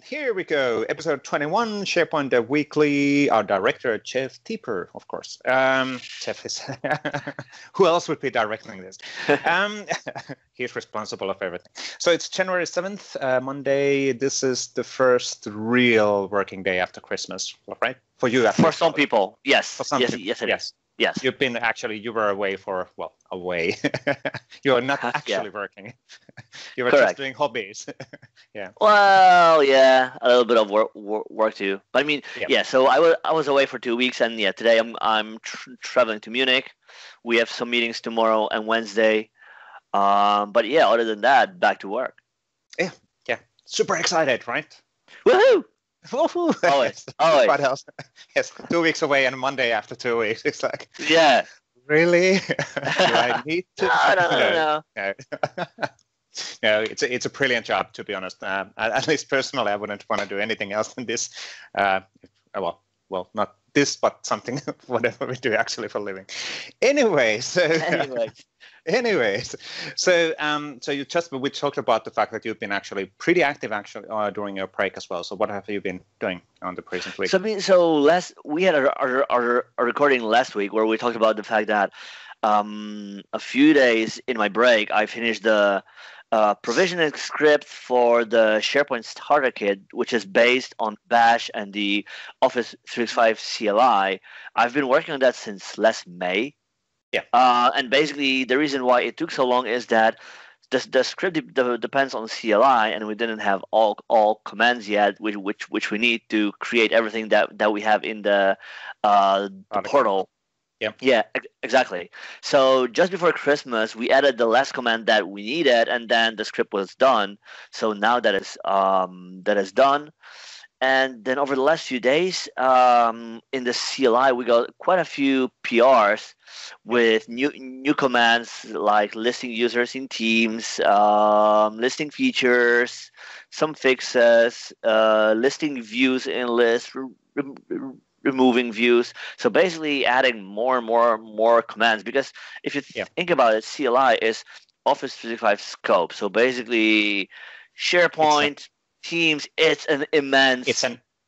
here we go. Episode 21, SharePoint Dev Weekly. Our director, Jeff Teeper, of course. Jeff is... Who else would be directing this? He's responsible of everything. So it's January 7th, Monday. This is the first real working day after Christmas, right? For you, for some people, yes. For some yes, people, yes, it yes. is. Yes. You were away for, well, away. You are not actually working. You were Correct. just doing hobbies. Yeah. Well, yeah, a little bit of work too. But I mean, yeah. So I was away for 2 weeks, and today I'm traveling to Munich. We have some meetings tomorrow and Wednesday. But yeah, other than that, back to work. Yeah. Super excited, right? Woohoo! Always. What else? Yes, 2 weeks away and Monday after 2 weeks. It's like, yeah. Really? Do I need to? No. No, it's a brilliant job, to be honest. At least personally, I wouldn't want to do anything else than this. Well, not this, but something, whatever we do actually for a living. Anyways, so we talked about the fact that you've been actually pretty active during your break as well. So what have you been doing on the present week? We had our recording last week where we talked about the fact that a few days in my break, I finished the provisioning script for the SharePoint Starter Kit, which is based on Bash and the Office 365 CLI. I've been working on that since last May. Yeah. And basically, the reason why it took so long is that the script depends on CLI, and we didn't have all commands yet, which we need to create everything that we have in the portal. Yeah, exactly. So just before Christmas, we added the last command that we needed, and then the script was done. So now that is done. And then over the last few days, in the CLI, we got quite a few PRs with new commands like listing users in Teams, listing features, some fixes, listing views in lists, removing views. So basically adding more and more commands, because if you think about it, CLI is Office 365 scope. So basically SharePoint, Teams, it's an immense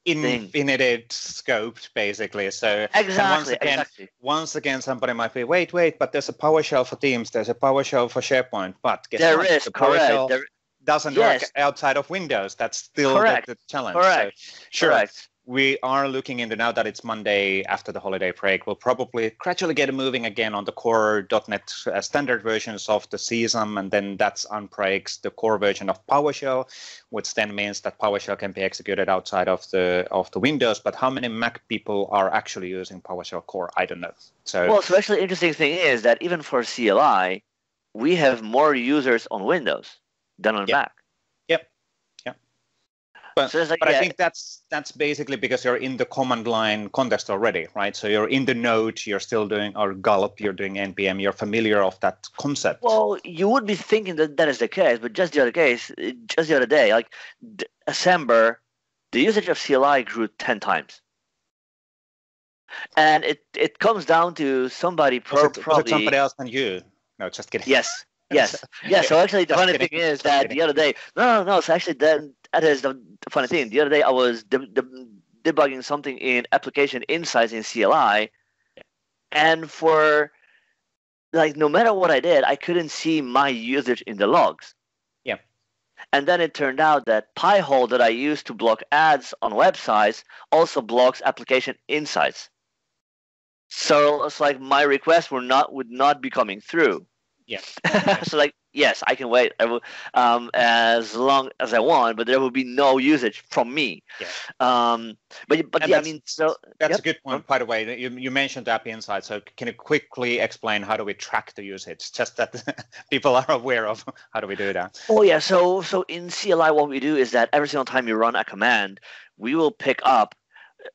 infinite scope, basically. So exactly. Once again, somebody might be, wait, but there's a PowerShell for Teams, there's a PowerShell for SharePoint, but guess there what? is, the correct. PowerShell doesn't work outside of Windows. That's still the challenge. Correct. So, sure. Correct. We are looking into, now that it's Monday after the holiday break, we'll probably gradually get moving again on the core .NET standard versions of the CSAM, and then that's unbreaks the core version of PowerShell, which then means that PowerShell can be executed outside of the Windows. But how many Mac people are actually using PowerShell core? I don't know. So actually, the interesting thing is that even for CLI, we have more users on Windows than on Mac. But I think that's basically because you're in the command line context already, right? So you're in the node, you're still doing or gulp, you're doing npm, you're familiar of that concept. Well, you would be thinking that is the case, but just the other day, like December, the usage of CLI grew 10 times. And it comes down to somebody probably... Was it somebody else than you? No, just kidding. Yes. So actually, the funny thing is that the other day, no. So actually, that is the funny thing. The other day, I was debugging something in Application Insights in CLI, and for no matter what I did, I couldn't see my usage in the logs. Yeah. And then it turned out that Pi-hole that I use to block ads on websites also blocks Application Insights. So it's like my requests would not be coming through. Yeah. So yes, I can wait as long as I want, but there will be no usage from me. Yeah. That's a good point, by the way. You mentioned App Insight, so can you quickly explain how do we track the usage? Just that people are aware of how do we do that. Oh yeah, so in CLI what we do is that every single time you run a command, we will pick up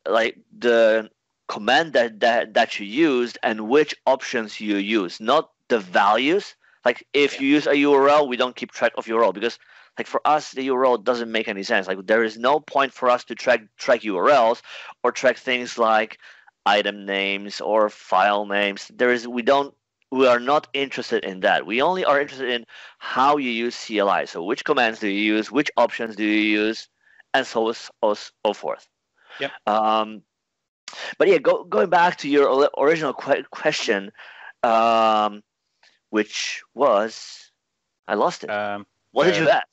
the command that you used and which options you use, not the values. Like if you use a URL, we don't keep track of URL, because for us the URL doesn't make any sense. There is no point for us to track URLs or track things like item names or file names. We are not interested in that. We only are interested in how you use CLI. So which commands do you use, which options do you use, and so forth. Yep. But yeah, going back to your original question, which was, I lost it. What did you ask?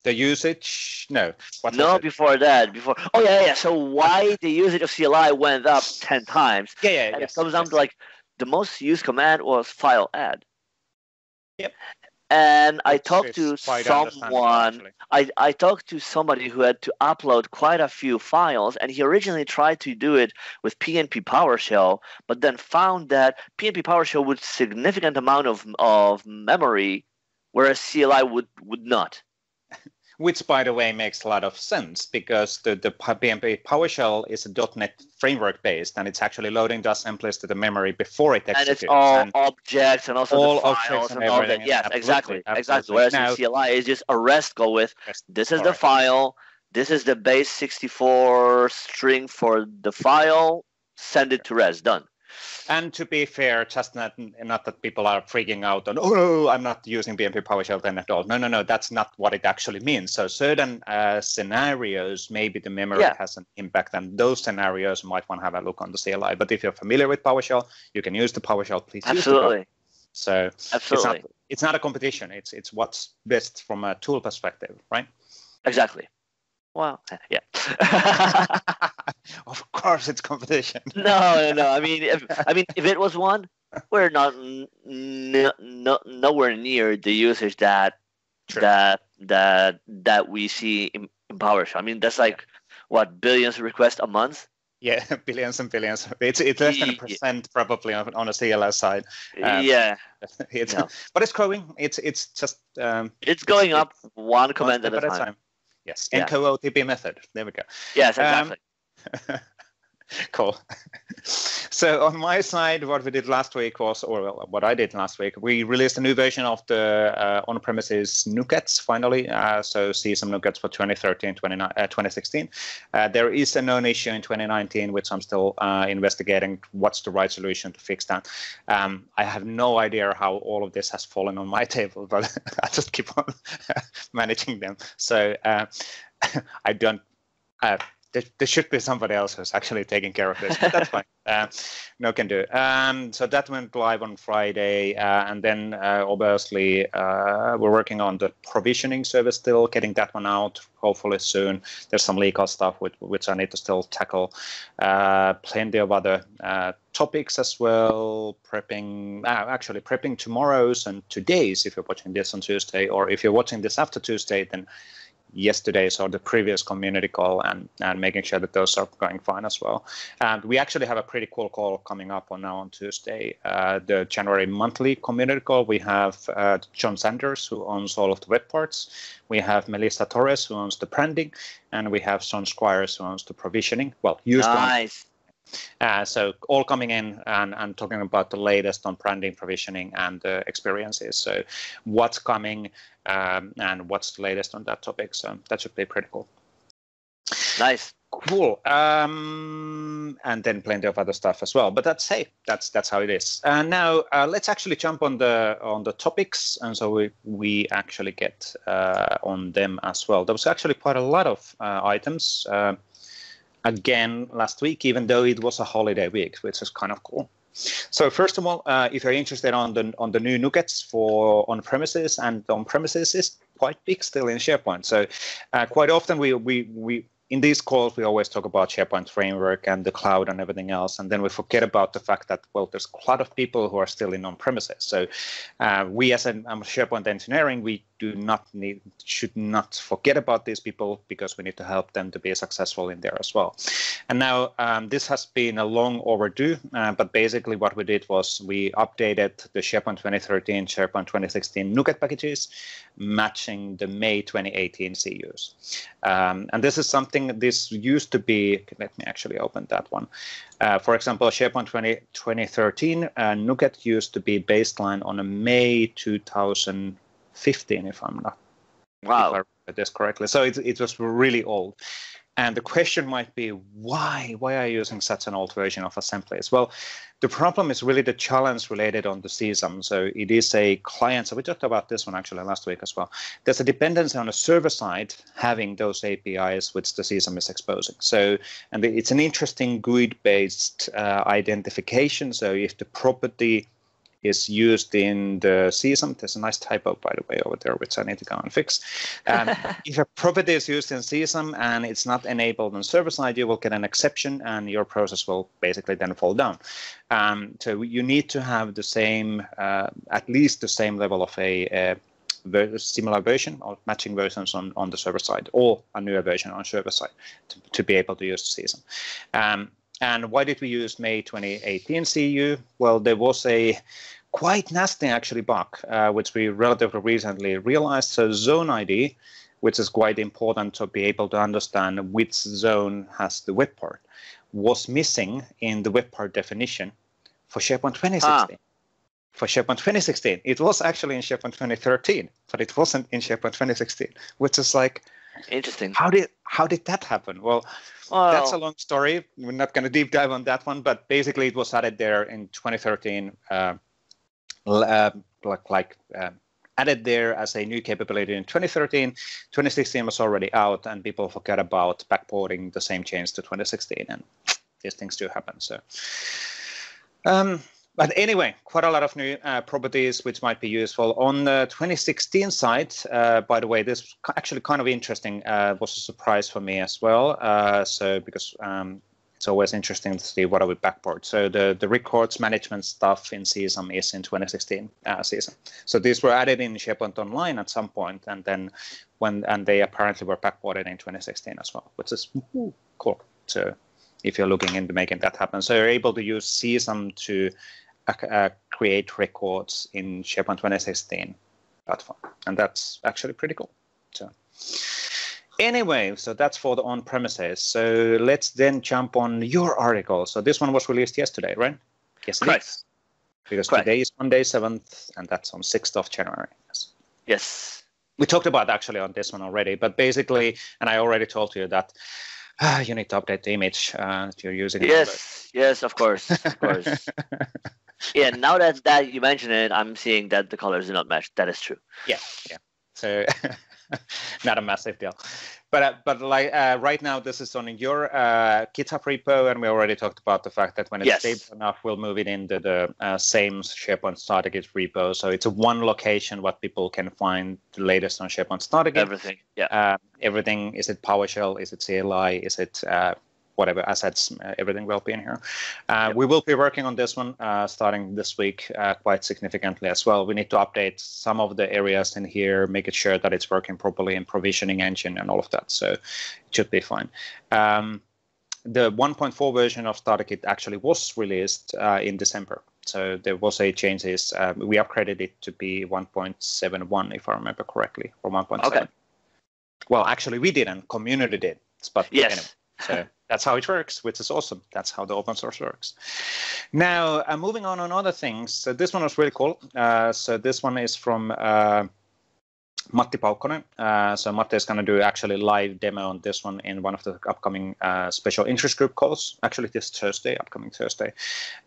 The usage? No. What no, was it? Before that. Oh, yeah. So why the usage of CLI went up 10 times? Yeah. And it comes down to like the most used command was file add. Yep. And I talked to someone. I talked to somebody who had to upload quite a few files, and he originally tried to do it with PNP PowerShell, but then found that PNP PowerShell would significant amount of memory, whereas CLI would not. Which, by the way, makes a lot of sense because the PNP PowerShell is a .NET framework based, and it's actually loading the assemblies to the memory before it executes. And it's all objects and also all the files and all that. Yes, exactly. Whereas in CLI, it's just a REST go with this is the file, this is the base 64 string for the file, send it to REST, done. And to be fair, just not that people are freaking out on, oh, no, I'm not using PNP PowerShell then at all. No, that's not what it actually means. So certain scenarios, maybe the memory has an impact, and those scenarios might want to have a look on the CLI. But if you're familiar with PowerShell, you can use the PowerShell. Please Absolutely. Use the PowerShell. So absolutely, it's not a competition. It's what's best from a tool perspective, right? Exactly. Well, yeah. Of course, it's competition. No. I mean, if it was one, we're not nowhere near the usage that we see in PowerShell. I mean, that's like what, billions of requests a month? Yeah, billions and billions. It's less than 1% probably on a CLI side. Yeah. But it's growing. It's just it's going up one command at a time. Yes, NCO-OTP method. There we go. Yes, exactly. Cool. So on my side, what we did last week was, what I did last week, we released a new version of the on-premises NuGets finally. So see some NuGets for 2016. There is a known issue in 2019, which I'm still investigating what's the right solution to fix that. I have no idea how all of this has fallen on my table, but I just keep on managing them. So I don't... there should be somebody else who's actually taking care of this, but that's fine. No can do. So that went live on Friday, and then obviously we're working on the provisioning service still, getting that one out hopefully soon. There's some legal stuff which I need to still tackle. Plenty of other topics as well. Prepping tomorrow's and today's if you're watching this on Tuesday, or if you're watching this after Tuesday, then yesterday's or the previous community call and making sure that those are going fine as well. And we actually have a pretty cool call coming up on Tuesday, the January monthly community call. We have John Sanders, who owns all of the web parts. We have Melissa Torres, who owns the branding, and we have Sean Squires, who owns the provisioning. Well, nice. So all coming in and talking about the latest on branding, provisioning, and experiences. So what's coming and what's the latest on that topic. So that should be pretty cool. Nice. Cool. And then plenty of other stuff as well. But that's how it is. And now let's actually jump on the topics, and so we actually get on them as well. There was actually quite a lot of items. Again, last week, even though it was a holiday week, which is kind of cool. So first of all, if you're interested on the new NuGets for on-premises, and on-premises is quite big still in SharePoint. So quite often we in these calls, we always talk about SharePoint framework and the cloud and everything else, and then we forget about the fact that, well, there's a lot of people who are still in on-premises. So we as a SharePoint engineering, we should not forget about these people, because we need to help them to be successful in there as well. And now this has been a long overdue, but basically what we did was we updated the SharePoint 2013, SharePoint 2016 NuGet packages, matching the May 2018 CUs. And this is something, this used to be, let me actually open that one. For example, SharePoint 2013 NuGet used to be baseline on a May 2015, if I'm not. Wow. If I read this correctly. So it was really old. And the question might be, why? Why are you using such an old version of assemblies? Well, the problem is really the challenge related on the CSAM. So it is a client. So we talked about this one actually last week as well. There's a dependency on the server side having those APIs which the CSAM is exposing. So, and it's an interesting GUID-based identification. So if the property is used in the CSAM. There's a nice typo, by the way, over there, which I need to go and fix. If a property is used in CSAM and it's not enabled on server side, you will get an exception and your process will basically then fall down. So you need to have the same, at least the same level of a similar version or matching versions on the server side, or a newer version on server side to be able to use the CSAM. And why did we use May 2018 CU? Well, there was a quite nasty actually bug, which we relatively recently realized. So zone ID, which is quite important to be able to understand which zone has the web part, was missing in the web part definition for SharePoint 2016. For SharePoint 2016, it was actually in SharePoint 2013, but it wasn't in SharePoint 2016, which is like, interesting. How did that happen? Well, that's a long story. We're not going to deep dive on that one, but basically it was added there in 2013, added there as a new capability in 2013. 2016 was already out, and people forgot about backporting the same change to 2016, and these things do happen. So, but anyway, quite a lot of new properties which might be useful. On the 2016 side, by the way, this actually kind of interesting, was a surprise for me as well. So because it's always interesting to see what are we backport. So the records management stuff in CSAM is in 2016 CSAM. So these were added in SharePoint Online at some point, and then and they apparently were backported in 2016 as well, which is cool. So if you're looking into making that happen, so you're able to use CSAM to create records in SharePoint 2016 platform, and that's actually pretty cool. So anyway, so that's for the on-premises. So let's then jump on your article. So this one was released yesterday, right? Yes, it is. Because today is Monday 7th, and that's on 6th of January. Yes. We talked about actually on this one already, but basically, and I already told you that you need to update the image that you're using. Yes, of course. Yeah, now that you mention it, I'm seeing that the colors do not match. That is true. Yeah. So not a massive deal, but like right now, this is on your GitHub repo, and we already talked about the fact that when it's stable enough, we'll move it into the same SharePoint Starter Kit repo. So it's a one location what people can find the latest on SharePoint Starter Kit. Everything, yeah. Everything. Is it PowerShell? Is it CLI? Is it whatever assets, everything will be in here. We will be working on this one starting this week quite significantly as well. We need to update some of the areas in here, make it sure that it's working properly in provisioning engine and all of that. So it should be fine. The 1.4 version of Starter Kit actually was released in December. So there was a changes. We upgraded it to be 1.71, if I remember correctly, or 1.7. Okay. Well, actually, we didn't. Community did. But yes. Anyway, so that's how it works, which is awesome. That's how the open source works. Now, moving on other things. So this one was really cool. So this one is from Matti Paukkonen. So Matti is going to do actually live demo on this one in one of the upcoming special interest group calls, actually this Thursday, upcoming Thursday.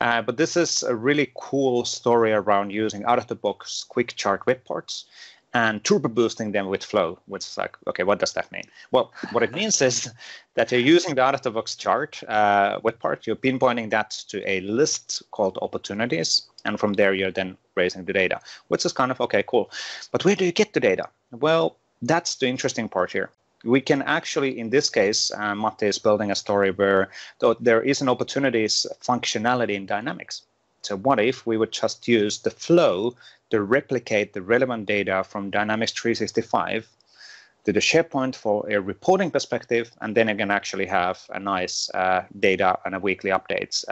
But this is a really cool story around using out-of-the-box quick chart web parts and turbo boosting them with Flow, which is like, okay, what does that mean? Well, what it means is that you're using the out-of-the-box chart web part, you're pinpointing that to a list called opportunities, and from there you're then raising the data, which is kind of, okay, cool. But where do you get the data? Well, that's the interesting part here. We can actually, in this case, Matti is building a story where there is an opportunities functionality in Dynamics. So what if we would just use the flow to replicate the relevant data from Dynamics 365 to the SharePoint for a reporting perspective, and then you can actually have a nice data and a weekly updates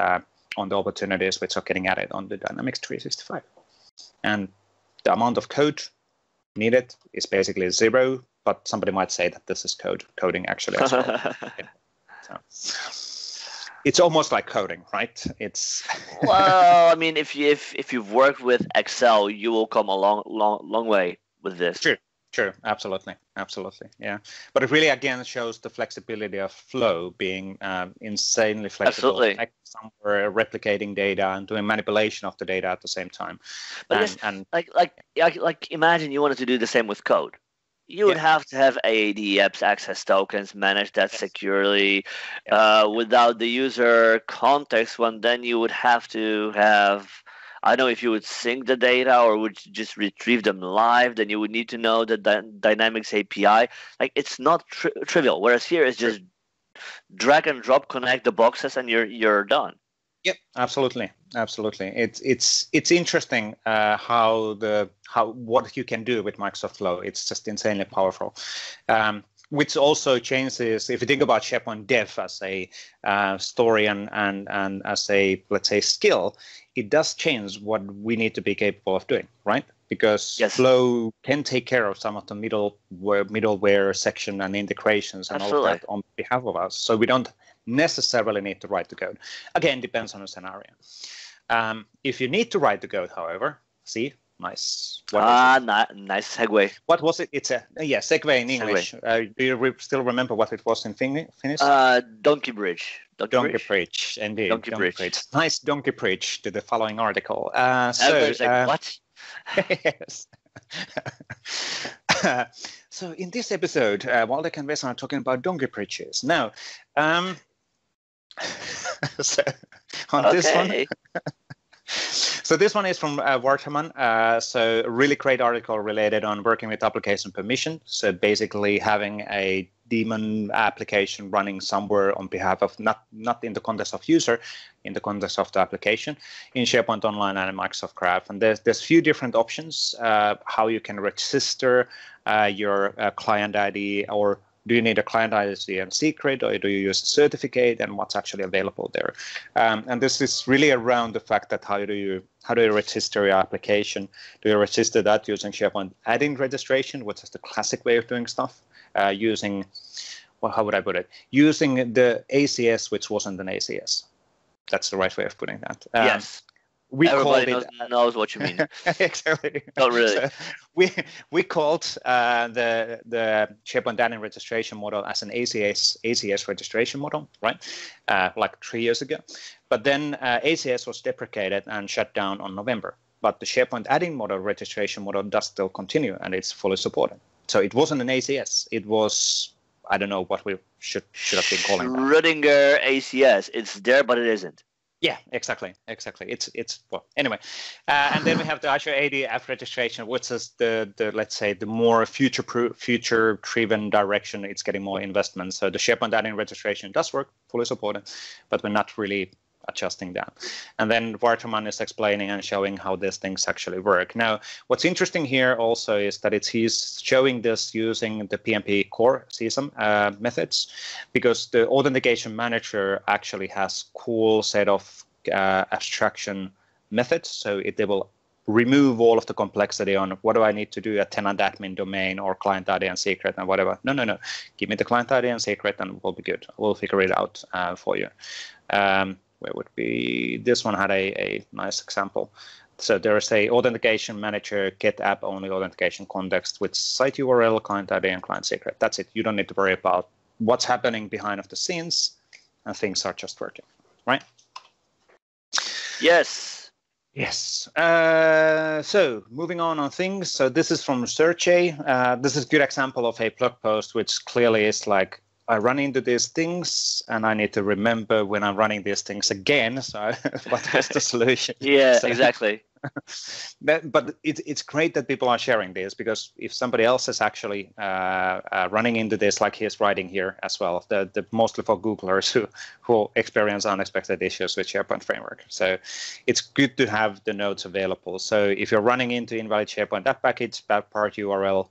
on the opportunities which are getting added on the Dynamics 365. And the amount of code needed is basically 0, but somebody might say that this is coding actually as well. Yeah. So it's almost like coding, right? It's well, I mean, if you've worked with Excel, you will come a long way with this. True. True, absolutely, yeah. But it really again shows the flexibility of Flow being insanely flexible. Absolutely. Like somewhere replicating data and doing manipulation of the data at the same time. But like imagine you wanted to do the same with code. You would have to have AAD apps access tokens, manage that securely. Without the user context one, then you would have to have, I don't know if you would sync the data or would you just retrieve them live, then you would need to know the Dynamics API. Like it's not trivial. Whereas here it's just drag and drop, connect the boxes, and you're done. Yep, absolutely. It's interesting how what you can do with Microsoft Flow. It's just insanely powerful. Which also changes, if you think about SharePoint Dev as a story and as a, let's say, skill, it does change what we need to be capable of doing, right? Because Flow can take care of some of the middleware section and integrations and all of that on behalf of us. So we don't necessarily need to write the code. Again, depends on the scenario. If you need to write the code, however, see, nice. Nice segue. What was it? It's a segue in English. Do you still remember what it was in Finnish? Donkey bridge. Donkey bridge, indeed. Donkey bridge. Nice donkey bridge to the following article. What? Yes. So in this episode, Waldek and Vesa are talking about donkey bridges. Now, so on this one. So this one is from Wartaman. So a really great article related on working with application permission. So basically having a daemon application running somewhere on behalf of not in the context of user, in the context of the application in SharePoint Online and Microsoft Graph. And there's few different options how you can register your client ID, or do you need a client ID and secret, or do you use a certificate, and what's actually available there? And this is really around the fact that how do you register your application? Do you register that using SharePoint add-in registration, which is the classic way of doing stuff, using, well, how would I put it? Using the ACS, which wasn't an ACS. That's the right way of putting that. Yes. Everybody knows what you mean. Exactly. Not really. So we called the SharePoint add-in registration model as an ACS registration model, right? Like 3 years ago. But then ACS was deprecated and shut down on November. But the SharePoint add-in model registration model does still continue, and it's fully supported. So it wasn't an ACS. It was, I don't know what we should have been calling that. Schrödinger ACS. It's there, but it isn't. Yeah, exactly. It's well, anyway, and then we have the Azure AD app registration, which is the let's say the more future-driven direction. It's getting more investment. So the SharePoint add-in registration does work, fully supported, but we're not really adjusting that. And then Wartaman is explaining and showing how these things actually work. Now, what's interesting here also is that he's showing this using the PnP core CSAM methods, because the authentication manager actually has cool set of abstraction methods. So they will remove all of the complexity on what do I need to do, a tenant admin domain or client ID and secret and whatever. No. Give me the client ID and secret and we'll be good. We'll figure it out for you. Where would be, this one had a nice example. So there is a authentication manager, get app only authentication context with site URL, client ID, and client secret. That's it. You don't need to worry about what's happening behind the scenes, and things are just working, right? Yes. So moving on things. So this is from Search-A. This is a good example of a blog post, which clearly is like, I run into these things, and I need to remember when I'm running these things again. So, what was the solution? Yeah, so, exactly. But it's great that people are sharing this, because if somebody else is actually running into this, like he's writing here as well, the mostly for Googlers who experience unexpected issues with SharePoint framework. So, it's good to have the notes available. So, if you're running into invalid SharePoint app package, bad part URL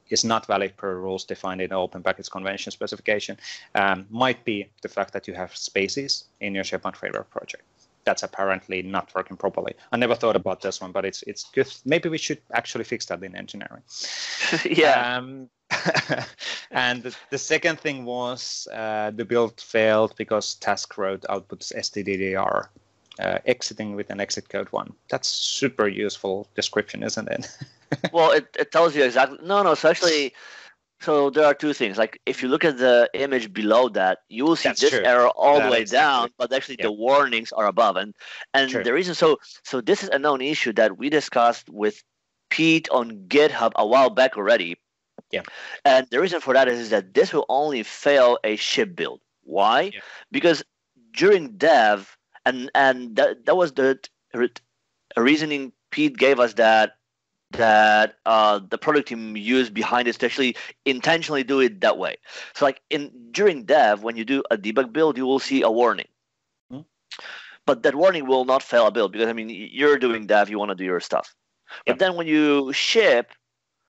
is not valid per rules defined in the Open Package Convention specification, might be the fact that you have spaces in your SharePoint framework project. That's apparently not working properly. I never thought about this one, but it's good. Maybe we should actually fix that in engineering. Yeah. And the second thing was the build failed because task road outputs stdr exiting with an exit code 1. That's super useful description, isn't it? Well, it tells you exactly. No. So actually, so there are two things. Like if you look at the image below that, you will see this error all the way down, but actually the warnings are above. And the reason, so this is a known issue that we discussed with Pete on GitHub a while back already. Yeah. And the reason for that is that this will only fail a ship build. Why? Yeah. Because during dev, and that was the reasoning Pete gave us that the product team used behind it to actually intentionally do it that way. So like during dev, when you do a debug build, you will see a warning. Mm-hmm. But that warning will not fail a build because, I mean, you're doing dev, you want to do your stuff. Yep. But then when you ship,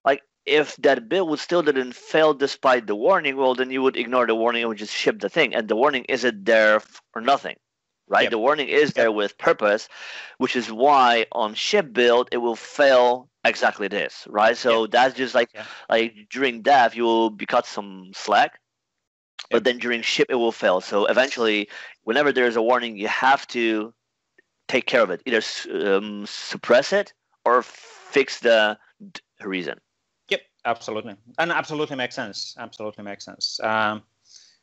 like if that build still didn't fail despite the warning, well, then you would ignore the warning and would just ship the thing. And the warning isn't there for nothing. Right, yep. The warning is there with purpose, which is why on ship build it will fail exactly this, right? So that's just like during dev you will be cut some slack, but then during ship it will fail. So eventually, whenever there is a warning, you have to take care of it, either suppress it or fix the reason. Yep, absolutely, and absolutely makes sense. Absolutely makes sense.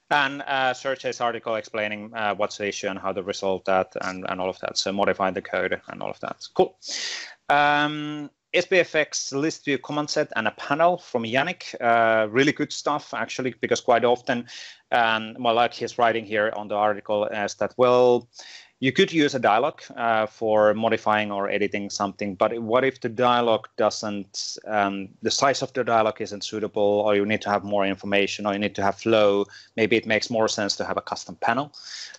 And Sergey's article explaining what's the issue and how to resolve that and all of that. So modify the code and all of that. Cool. SPFX list view command set and a panel from Yannick. Really good stuff, actually, because quite often, well, like he's writing here on the article, is that, well, you could use a dialog for modifying or editing something, but what if the dialog doesn't, the size of the dialog isn't suitable, or you need to have more information, or you need to have flow? Maybe it makes more sense to have a custom panel.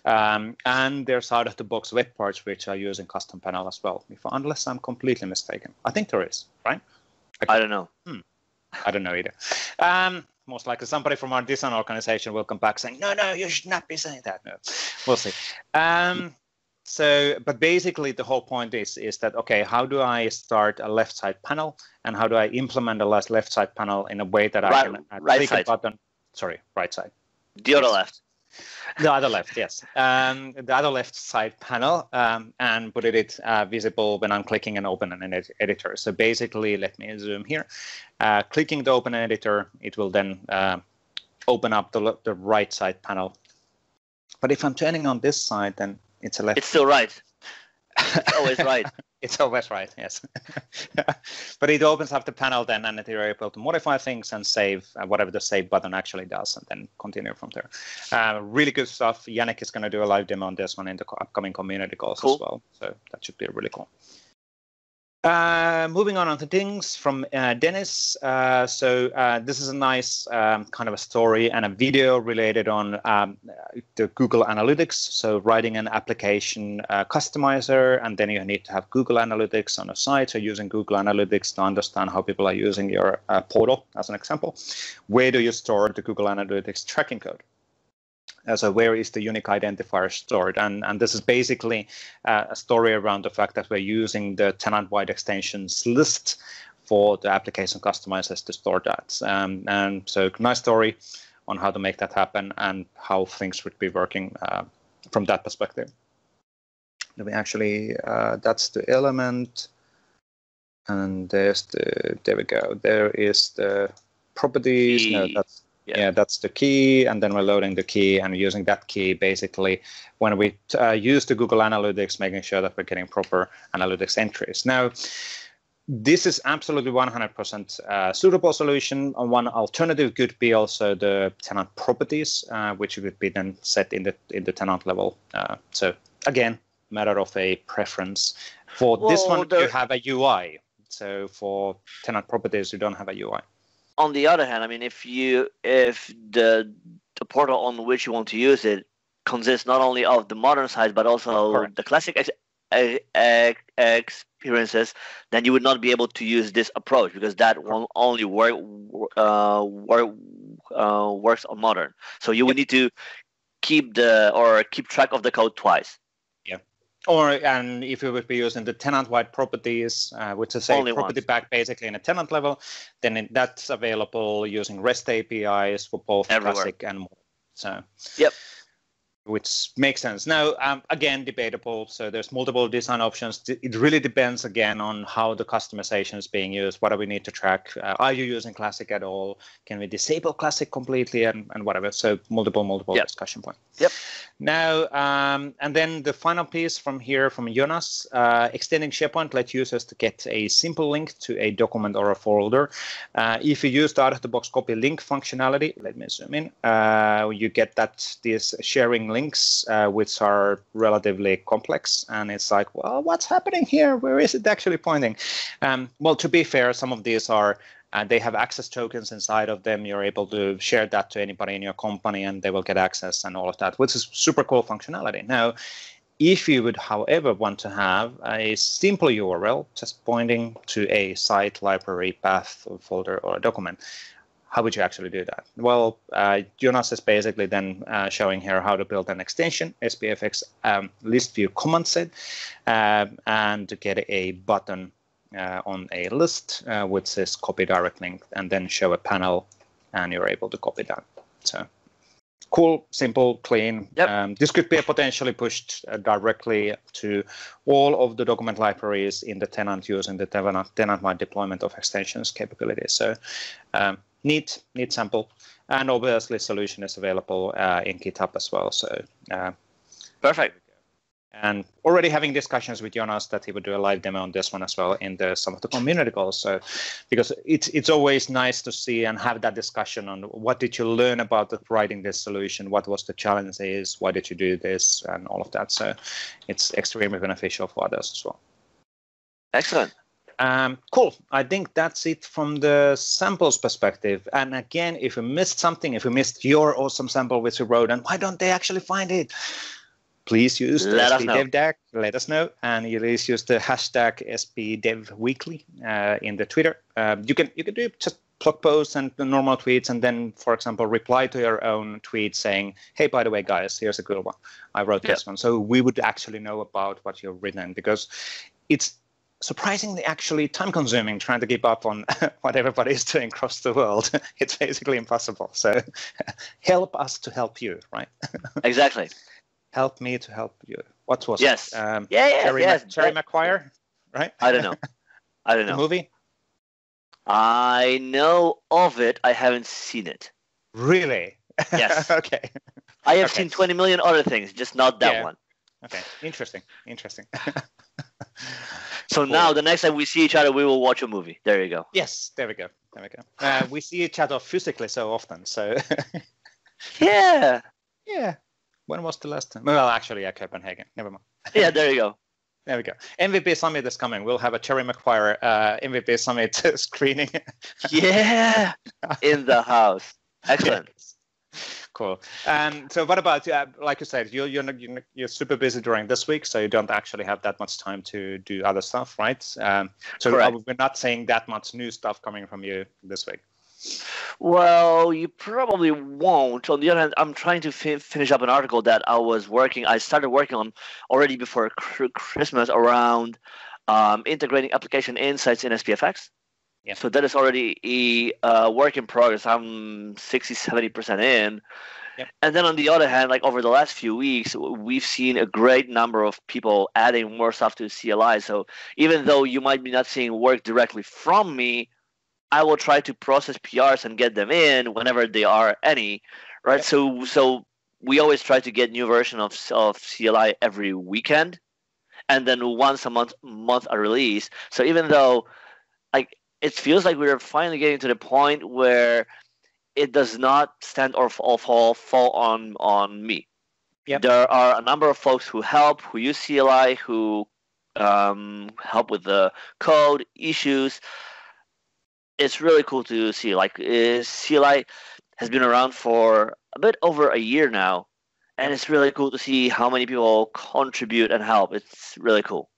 And there's out-of-the-box web parts which are using custom panel as well, unless I'm completely mistaken. I think there is, right? I don't know. I don't know either. Most likely somebody from our design organization will come back saying, no, you should not be saying that. No, we'll see. So, but basically the whole point is that, okay, how do I start a left side panel, and how do I implement a left side panel in a way that I can click a button? Sorry, right side. The other left. The other left, yes. The other left side panel, and put it visible when I'm clicking and open an editor. So basically, let me zoom here. Clicking the open editor, it will then open up the right side panel. But if I'm turning on this side, then it's a left. It's still right. It's always right. It's always right, yes. But it opens up the panel then, and you're able to modify things and save whatever the save button actually does, and then continue from there. Really good stuff. Yannick is going to do a live demo on this one in the upcoming community calls as well. So that should be really cool. Moving on to things from Dennis. So this is a nice kind of a story and a video related on the Google Analytics. So writing an application customizer, and then you need to have Google Analytics on the site. So using Google Analytics to understand how people are using your portal, as an example. Where do you store the Google Analytics tracking code? So where is the unique identifier stored? And this is basically a story around the fact that we're using the tenant-wide extensions list for the application customizers to store that. And so nice story on how to make that happen and how things would be working from that perspective. Let me actually, that's the element. And there we go. There is the properties. No, that's. Yeah, that's the key, and then we're loading the key and using that key basically when we use the Google Analytics, making sure that we're getting proper analytics entries. Now, this is absolutely 100% suitable solution. One alternative could be also the tenant properties, which would be then set in the tenant level. So again, matter of a preference. For this one, you have a UI. So for tenant properties, you don't have a UI. On the other hand, I mean, if the portal on which you want to use it consists not only of the modern side but also the classic experiences, then you would not be able to use this approach because that will only works on modern. So you would need to keep track of the code twice. And if you would be using the tenant-wide properties, which is a property pack basically in a tenant level, then that's available using REST APIs for both classic and modern. So, which makes sense. Now, again, debatable. So there's multiple design options. It really depends, again, on how the customization is being used. What do we need to track? Are you using Classic at all? Can we disable Classic completely and whatever? So multiple discussion points. Yep. Now, and then the final piece from here from Jonas, extending SharePoint lets users to get a simple link to a document or a folder. If you use the out-of-the-box copy link functionality, let me zoom in, you get these sharing links, which are relatively complex. And it's like, well, what's happening here? Where is it actually pointing? Well, to be fair, some of these are they have access tokens inside of them. You're able to share that to anybody in your company and they will get access and all of that, which is super cool functionality. Now, if you would, however, want to have a simple URL just pointing to a site, library, path, or folder, or a document, how would you actually do that? Well, Jonas is basically then showing here how to build an extension, SPFX list view command set, and to get a button on a list which says copy direct link, and then show a panel, and you're able to copy that. So cool, simple, clean. Yep. This could be potentially pushed directly to all of the document libraries in the tenant using the tenant-wide deployment of extensions capabilities. So neat sample. And obviously solution is available in GitHub as well. So perfect. And already having discussions with Jonas that he would do a live demo on this one as well in some of the community calls. So because it's always nice to see and have that discussion on what did you learn about writing this solution, what was the challenges, why did you do this, and all of that. So it's extremely beneficial for others as well. Excellent. Cool. I think that's it from the samples perspective. And again, if you missed something, if you missed your awesome sample which you wrote, and why don't they actually find it? Please use the SPDevDAC, let us know, and please use the hashtag SPDev Weekly in the Twitter. You can do just blog posts and the normal tweets, and then, for example, reply to your own tweet saying, hey, by the way, guys, here's a good one. I wrote this one. So we would actually know about what you've written, because it's surprisingly actually time-consuming trying to keep up on what everybody is doing across the world. It's basically impossible. So help us to help you, right? Exactly. Help me to help you. What was it? Jerry Maguire, right? I don't know. The movie? I know of it. I haven't seen it. Really? Yes. Okay. I have seen 20 million other things, just not that one. Okay. Interesting. So now the next time we see each other, we will watch a movie. There you go. Yes, there we go. We see each other physically so often, so. Yeah. When was the last time? Well, actually, Copenhagen. Never mind. Yeah, there you go. There we go. MVP Summit is coming. We'll have a Jerry Maguire MVP Summit screening. Yeah, in the house. Excellent. Yes. Cool. So what about, like you said, you're super busy during this week, so you don't actually have that much time to do other stuff, right? So we're not saying that much new stuff coming from you this week. Well, you probably won't. On the other hand, I'm trying to finish up an article that I started working on already before Christmas around integrating application insights in SPFX. Yeah. So that is already a work in progress. I'm 60-70% in. Yep. And then on the other hand, like over the last few weeks, we've seen a great number of people adding more stuff to CLI. So even though you might be not seeing work directly from me, I will try to process PRs and get them in whenever there are any, right? Yep. So we always try to get new version of CLI every weekend, and then once a month a release. So even though, like, it feels like we're finally getting to the point where it does not stand or fall on me. Yep. There are a number of folks who help, who use CLI, who help with the code issues. It's really cool to see. Like, CLI has been around for a bit over a year now, and it's really cool to see how many people contribute and help. It's really cool.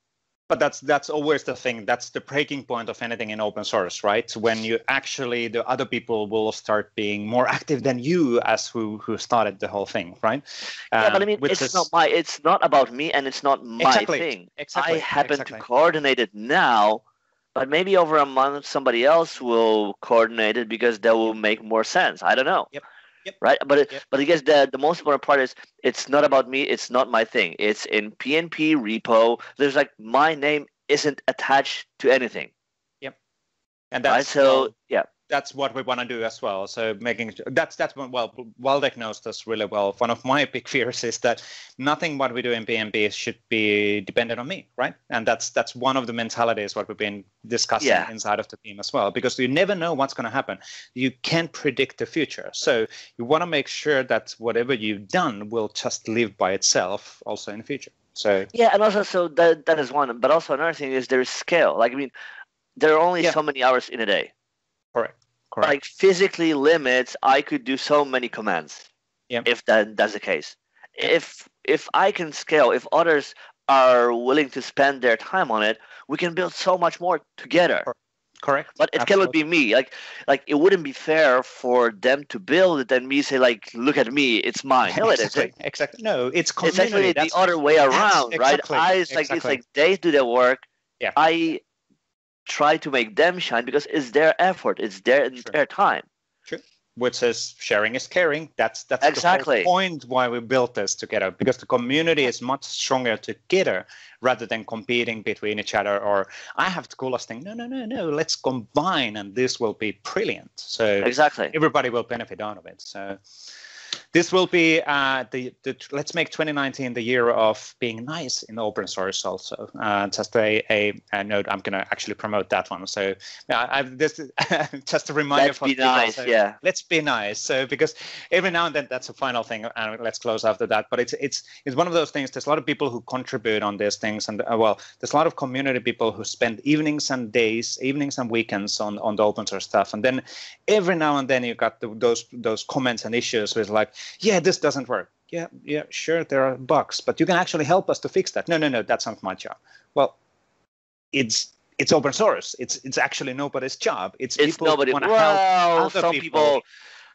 But that's always the thing. That's the breaking point of anything in open source, right? When you actually, the other people will start being more active than you as who started the whole thing, right? Yeah, but I mean, it's not about me, and it's not my thing. Exactly. I happen to coordinate it now. But maybe over a month, somebody else will coordinate it because that will make more sense. I don't know. Yep. Yep. right? But I guess the most important part is it's not about me. It's not my thing. It's in PNP repo. There's like my name isn't attached to anything. Yep. And right? that's So yeah. That's what we want to do as well. So making that's well, Waldek knows this really well. One of my big fears is that nothing what we do in PNP should be dependent on me, right? And that's one of the mentalities what we've been discussing inside of the team as well, because you never know what's going to happen. You can't predict the future, so you want to make sure that whatever you've done will just live by itself also in the future. So yeah, and also so that is one, but also another thing is there's scale. Like I mean, there are only so many hours in a day. Correct. Like physically limits, I could do so many commands. If that's the case. If I can scale, if others are willing to spend their time on it, we can build so much more together. Correct. But it cannot be me. Like it wouldn't be fair for them to build it and me say like, look at me, it's mine. No, it isn't. Exactly. No, it's community. It's actually the other way around, right? It's like they do their work. Yeah. I try to make them shine because it's their effort, it's their time. True. Which is sharing is caring. That's exactly the whole point why we built this together, because the community is much stronger together rather than competing between each other, or I have the coolest thing. No. Let's combine and this will be brilliant. So exactly everybody will benefit out of it. So this will be let's make 2019 the year of being nice in open source also. Just a note, I'm going to actually promote that one. So this just a reminder. Let's be nice, yeah. Let's be nice. So because every now and then that's a final thing, and let's close after that. But it's one of those things. There's a lot of people who contribute on these things, and there's a lot of community people who spend evenings and weekends on the open source stuff. And then every now and then you got those comments and issues with like, yeah, this doesn't work. Yeah, sure, there are bugs, but you can actually help us to fix that. No, that's not my job. Well, it's open source. It's actually nobody's job. It's people nobody. who want to help other people.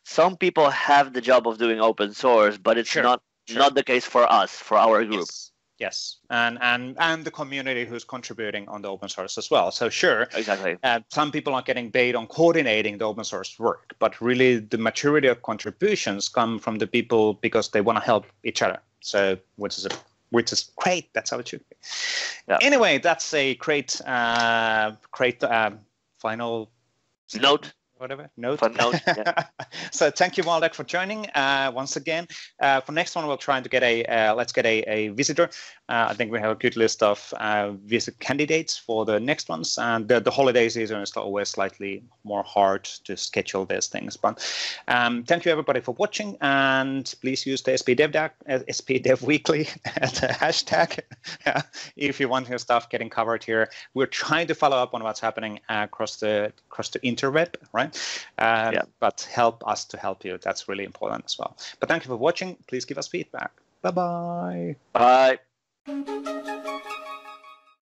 Some people have the job of doing open source, but it's not the case for us, for our group. Yes, and the community who's contributing on the open source as well. So sure, exactly. Some people are getting paid on coordinating the open source work, but really the majority of contributions come from the people because they want to help each other. So which is great. That's how it should be. Yeah. Anyway, that's a great final note. Whatever note. Fun note. Yeah. So thank you, Waldek, for joining once again. For next one, we'll try to get a visitor. I think we have a good list of visit candidates for the next ones, and the holiday season is always slightly more hard to schedule these things. But thank you everybody for watching, and please use the SP Dev Weekly as a hashtag if you want your stuff getting covered here. We're trying to follow up on what's happening across the interweb, right? But help us to help you. That's really important as well. But thank you for watching. Please give us feedback. Bye-bye. Bye.